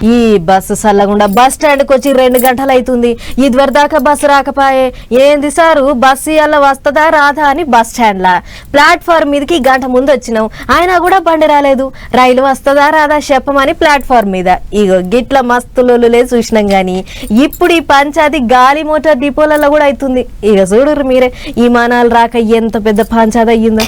ఈ bus సల్లగుండా bus స్టాండ్కి వచ్చి 2 గంటలు అవుతుంది. ఇదివర దాకా బస్సు రాకపాయే. ఏంది సారు బస్సు ఇలా వస్తుందా రాదా అని బస్ స్టాండ్లా ప్లాట్ఫామ్ మీదకి గంట ముందు వచ్చినాం, అయినా కూడా బండి రాలేదు. రైలు వస్తుందా రాదా చెప్పమని ప్లాట్ఫామ్ మీద ఇగో గిట్ల మస్తులే చూసినాం. గాని ఇప్పుడు ఈ పంచాది గాలి మోటార్ డిపోలలో కూడా అవుతుంది. ఇక చూడుర్రు మీరే, విమానాలు రాక ఎంత పెద్ద పంచాది అయ్యిందో.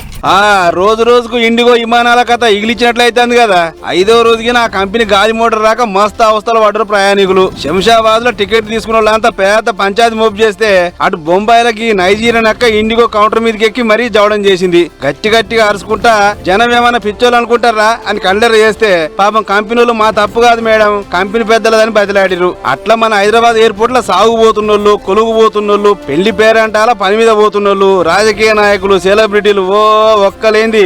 రోజు రోజుకు ఇండిగో విమానాల కథ ఇగిలిచ్చినట్లయితుంది కదా. 5వ రోజుకి నా కంపెనీ గాలి మోటార్ రాక మస్తు అవస్థలు పడ్డారు ప్రయాణికులు. శంషాబాద్ లో టికెట్ తీసుకున్న వాళ్ళంతా పెద్ద పంచాయతీ మోపు చేస్తే అటు బొంబాయిలకి నైజీరియా నక్క ఇండిగో కౌంటర్ మీదకి ఎక్కి మరీ జవడం చేసింది. గట్టిగా అరుచుకుంటా జనం ఏమైనా పిచ్చోళ్ళు అనుకుంటారా అని కండర్ చేస్తే పాపం కంపెనీలు మా తప్పు కాదు మేడం, కంపెనీ పెద్దలదని బదిలాడిరు. అట్లా మన హైదరాబాద్ ఎయిర్పోర్ట్ లో సాగుపోతున్నోళ్ళు, కొలుగుపోతున్నోళ్ళు, పెళ్లి పేరంటాల పని మీద పోతున్నోళ్ళు, రాజకీయ నాయకులు, సెలబ్రిటీలు ఒక్కలేంది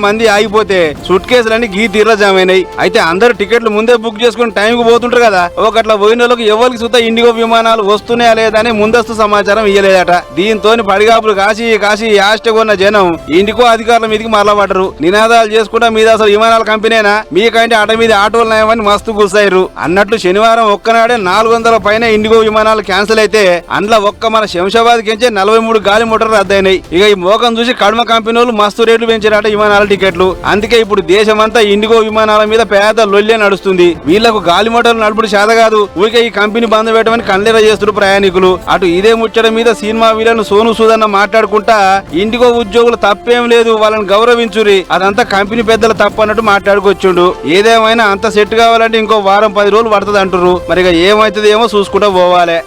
మంది ఆగిపోతే సూట్ కేసులన్నీ గీ తీర్ర జామైనాయి. అయితే అందరు టికెట్లు ముందే బుక్ చేసుకుని టైంకి పోతుంటారు కదా. ఒకట్లా పోయిన వాళ్ళకి ఎవరికి సుత ఇండిగో విమానాలు వస్తున్నాయా లేదని ముందస్తు సమాచారం ఇయ్యలేదట. దీంతో పడిగాపులు కాసి యాస్టగొన్న జనం ఇండిగో అధికారుల మీదకి మరలబడ్డరు. నినాదాలు చేసుకుంటా మీద అసలు విమానాల కంపెనీనా, మీకంటే అట మీద ఆటోలు నయమని మస్తు గుర్సాయిరు. అన్నట్లు శనివారం ఒక్కనాడే 400 పైన ఇండిగో విమానాలు క్యాన్సిల్ అయితే అందులో ఒక్క మన శంషాబాద్ కించే 43 గాలి మోటార్లు రద్దయినాయి. ఇక ఈ మోకం చూసి కడమ కంపెనీలు మస్తు రేట్లు పెంచారట విమానాల టికెట్లు. అందుకే ఇప్పుడు దేశమంతా ఇండిగో విమానాల మీద పేద లొల్లే నడుస్తుంది. వీళ్లకు గాలి మోటార్లు నడుపుడు చేత కాదు, ఊరికే ఈ కంపెనీ బంద్ పెట్టమని కళ్ళెర చేస్తున్నారు ప్రయాణికులు. అటు ఇదే ముచ్చట మీద సినిమా వీళ్ళను సోను సూదన్న మాట్లాడుకుంటా ఇండిగో ఉద్యోగులు తప్పేం లేదు, వాళ్ళని గౌరవించురి, అదంతా కంపెనీ పెద్దల తప్పు అన్నట్టు మాట్లాడుకొచ్చుండు. ఏదేమైనా అంత సెట్ కావాలంటే ఇంకో వారం 10 రోజులు పడుతుంది అంటున్నారు. మరి ఏమైతుంది ఏమో చూసుకుంటూ పోవాలి.